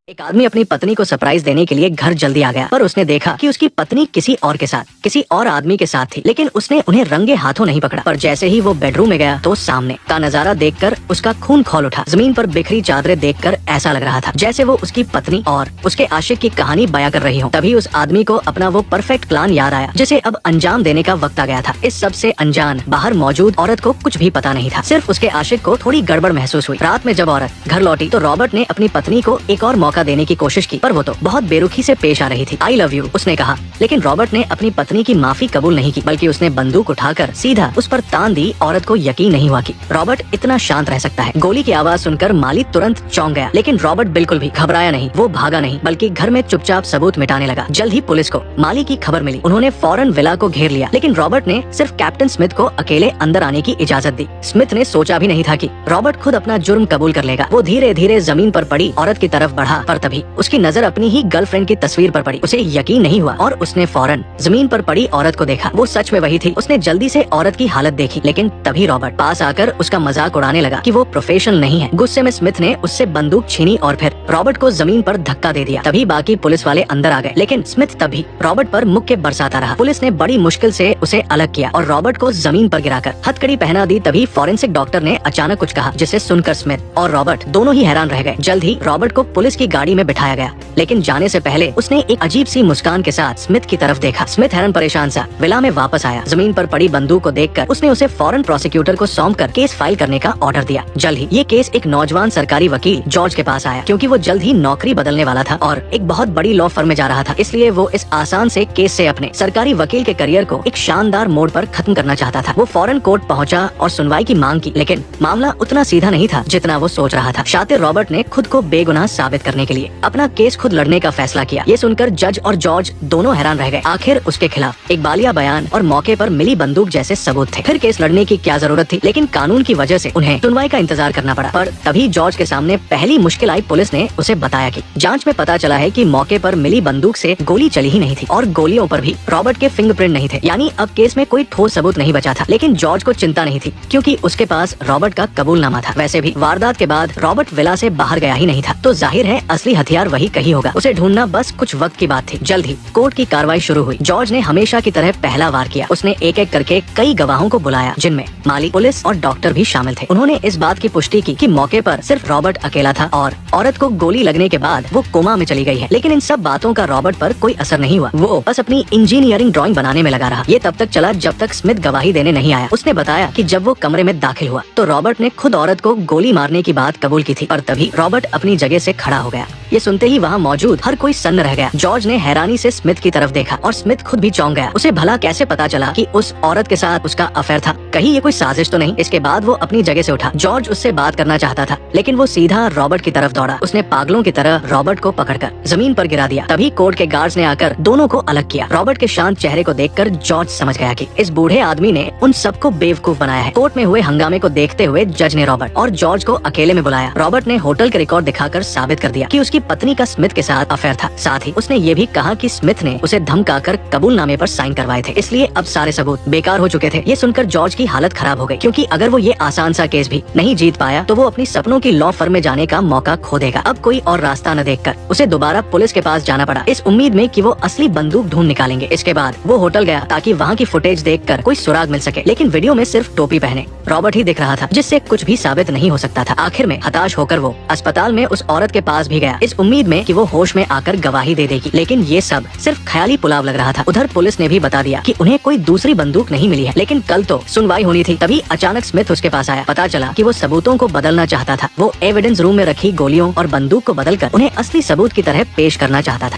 एक आदमी अपनी पत्नी को सरप्राइज देने के लिए घर जल्दी आ गया, पर उसने देखा कि उसकी पत्नी किसी और आदमी के साथ थी, लेकिन उसने उन्हें रंगे हाथों नहीं पकड़ा। पर जैसे ही वो बेडरूम में गया तो सामने का नजारा देखकर उसका खून खौल उठा। जमीन पर बिखरी चादरें देखकर ऐसा लग रहा था जैसे वो उसकी पत्नी और उसके आशिक की कहानी बयां कर रही हो। तभी उस आदमी को अपना वो परफेक्ट प्लान याद आया, जिसे अब अंजाम देने का वक्त आ गया था। इस सब से अनजान बाहर मौजूद औरत को कुछ भी पता नहीं था, सिर्फ उसके आशिक को थोड़ी गड़बड़ महसूस हुई। रात में जब औरत घर लौटी तो रॉबर्ट ने अपनी पत्नी को एक और मौका देने की कोशिश की, पर वो तो बहुत बेरुखी से पेश आ रही थी। आई लव यू उसने कहा, लेकिन रॉबर्ट ने अपनी पत्नी की माफी कबूल नहीं की, बल्कि उसने बंदूक उठाकर सीधा उस पर तान दी। औरत को यकीन नहीं हुआ कि रॉबर्ट इतना शांत रह सकता है। गोली की आवाज सुनकर माली तुरंत चौंक गया, लेकिन रॉबर्ट बिल्कुल भी घबराया नहीं। वो भागा नहीं, बल्कि घर में चुपचाप सबूत मिटाने लगा। जल्द ही पुलिस को माली की खबर मिली। उन्होंने फौरन विला को घेर लिया, लेकिन रॉबर्ट ने सिर्फ कैप्टन स्मिथ को अकेले अंदर आने की इजाजत दी। स्मिथ ने सोचा भी नहीं था कि रॉबर्ट खुद अपना जुर्म कबूल कर लेगा। वो धीरे धीरे जमीन पर पड़ी औरत की तरफ बढ़ा, पर तभी उसकी नजर अपनी ही गर्लफ्रेंड की तस्वीर पर पड़ी। उसे यकीन नहीं हुआ और उसने फौरन जमीन पर पड़ी औरत को देखा। वो सच में वही थी। उसने जल्दी से औरत की हालत देखी, लेकिन तभी रॉबर्ट पास आकर उसका मजाक उड़ाने लगा कि वो प्रोफेशनल नहीं है। गुस्से में स्मिथ ने उससे बंदूक छीनी और फिर रॉबर्ट को जमीन पर धक्का दे दिया। तभी बाकी पुलिस वाले अंदर आ गए, लेकिन स्मिथ तभी रॉबर्ट पर मुक्के बरसाता रहा। पुलिस ने बड़ी मुश्किल से उसे अलग किया और रॉबर्ट को जमीन पर गिराकर हथकड़ी पहना दी। तभी फॉरेंसिक डॉक्टर ने अचानक कुछ कहा, जिसे सुनकर स्मिथ और रॉबर्ट दोनों ही हैरान रह गए। जल्द ही रॉबर्ट को पुलिस की गाड़ी में बिठाया गया, लेकिन जाने से पहले उसने एक अजीब सी मुस्कान के साथ स्मिथ की तरफ देखा। स्मिथ हैरान परेशान सा विला में वापस आया। जमीन पर पड़ी बंदूक को देखकर उसने उसे फौरन प्रोसिक्यूटर को सौंपकर केस फाइल करने का ऑर्डर दिया। जल्द ही ये केस एक नौजवान सरकारी वकील जॉर्ज के पास आया, क्योंकि वो जल्द ही नौकरी बदलने वाला था और एक बहुत बड़ी लॉ फर्म में जा रहा था। इसलिए वो इस आसान से केस से अपने सरकारी वकील के करियर को एक शानदार मोड़ पर खत्म करना चाहता था। वो फौरन कोर्ट पहुंचा और सुनवाई की मांग की, लेकिन मामला उतना सीधा नहीं था जितना वो सोच रहा था। शातिर रॉबर्ट ने खुद को बेगुनाह साबित करने के लिए अपना केस खुद लड़ने का फैसला किया। ये सुनकर जज और जॉर्ज दोनों हैरान रह गए। आखिर उसके खिलाफ एक बालिया बयान और मौके पर मिली बंदूक जैसे सबूत थे। फिर केस लड़ने की क्या जरूरत थी, लेकिन कानून की वजह से उन्हें सुनवाई का इंतजार करना पड़ा। पर तभी जॉर्ज के सामने पहली मुश्किल आई। पुलिस ने उसे बताया कि जांच में पता चला है कि मौके पर मिली बंदूक से गोली चली ही नहीं थी और गोलियों पर भी रॉबर्ट के फिंगरप्रिंट नहीं थे। यानी अब केस में कोई ठोस सबूत नहीं बचा था। लेकिन जॉर्ज को चिंता नहीं थी, क्योंकि उसके पास रॉबर्ट का कबूलनामा था। वैसे भी वारदात के बाद रॉबर्ट विला से बाहर गया ही नहीं था, तो जाहिर है असली हथियार वही कहीं होगा। उसे ढूंढना बस कुछ वक्त की बात थी। जल्द ही कोर्ट की कार्रवाई शुरू हुई। जॉर्ज ने हमेशा की तरह पहला वार किया। उसने एक एक करके कई गवाहों को बुलाया, जिनमें माली, पुलिस और डॉक्टर भी शामिल थे। उन्होंने इस बात की पुष्टि की कि मौके पर सिर्फ रॉबर्ट अकेला था और औरत को गोली लगने के बाद वो कोमा में चली गई है। लेकिन इन सब बातों का रॉबर्ट पर कोई असर नहीं हुआ। वो बस अपनी इंजीनियरिंग ड्राइंग बनाने में लगा रहा। ये तब तक चला जब तक स्मिथ गवाही देने नहीं आया। उसने बताया कि जब वो कमरे में दाखिल हुआ तो रॉबर्ट ने खुद औरत को गोली मारने की बात कबूल की थी। और तभी रॉबर्ट अपनी जगह से खड़ा हो गया। ये सुनते ही वहाँ मौजूद हर कोई सन्न रह गया। जॉर्ज ने हैरानी से स्मिथ की तरफ देखा और स्मिथ खुद भी चौंक गया। उसे भला कैसे पता चला कि उस औरत के साथ उसका अफेयर था? कहीं ये कोई साजिश तो नहीं? इसके बाद वो अपनी जगह से उठा। जॉर्ज उससे बात करना चाहता था, लेकिन वो सीधा रॉबर्ट की तरफ दौड़ा। उसने पागलों की तरह रॉबर्ट को पकड़कर जमीन पर गिरा दिया। तभी कोर्ट के गार्ड्स ने आकर दोनों को अलग किया। रॉबर्ट के शांत चेहरे को देखकर जॉर्ज समझ गया कि इस बूढ़े आदमी ने उन सबको बेवकूफ बनाया है। कोर्ट में हुए हंगामे को देखते हुए जज ने रॉबर्ट और जॉर्ज को अकेले में बुलाया। रॉबर्ट ने होटल के रिकॉर्ड दिखाकर साबित कर दिया कि उसकी पत्नी का स्मिथ के साथ अफेयर था। साथ ही उसने ये भी कहा कि स्मिथ ने उसे धमकाकर कबूलनामे पर साइन करवाए थे। इसलिए अब सारे सबूत बेकार हो चुके थे। ये सुनकर जॉर्ज की हालत खराब हो गई, क्योंकि अगर वो ये आसान सा केस भी नहीं जीत पाया तो वो अपनी सपनों की लॉ फर्म में जाने का मौका खो देगा। अब कोई और रास्ता न देखकर उसे दोबारा पुलिस के पास जाना पड़ा, इस उम्मीद में कि वो असली बंदूक ढूंढ निकालेंगे। इसके बाद वो होटल गया ताकि वहाँ की फुटेज देखकर कोई सुराग मिल सके, लेकिन वीडियो में सिर्फ टोपी पहने रॉबर्ट ही दिख रहा था, जिससे कुछ भी साबित नहीं हो सकता था। आखिर में हताश होकर वो अस्पताल में उस औरत के पास भी गया, इस उम्मीद में कि वो होश में आकर गवाही दे देगी। लेकिन ये सब सिर्फ ख्याली पुलाव लग रहा था। उधर पुलिस ने भी बता दिया कि उन्हें कोई दूसरी बंदूक नहीं मिली है, लेकिन कल तो सुनवाई होनी थी। तभी अचानक स्मिथ उसके पास आया। पता चला कि वो सबूतों को बदलना चाहता था। वो एविडेंस रूम में रखी गोलियों और बंदूक को बदलकर उन्हें असली सबूत की तरह पेश करना चाहता था।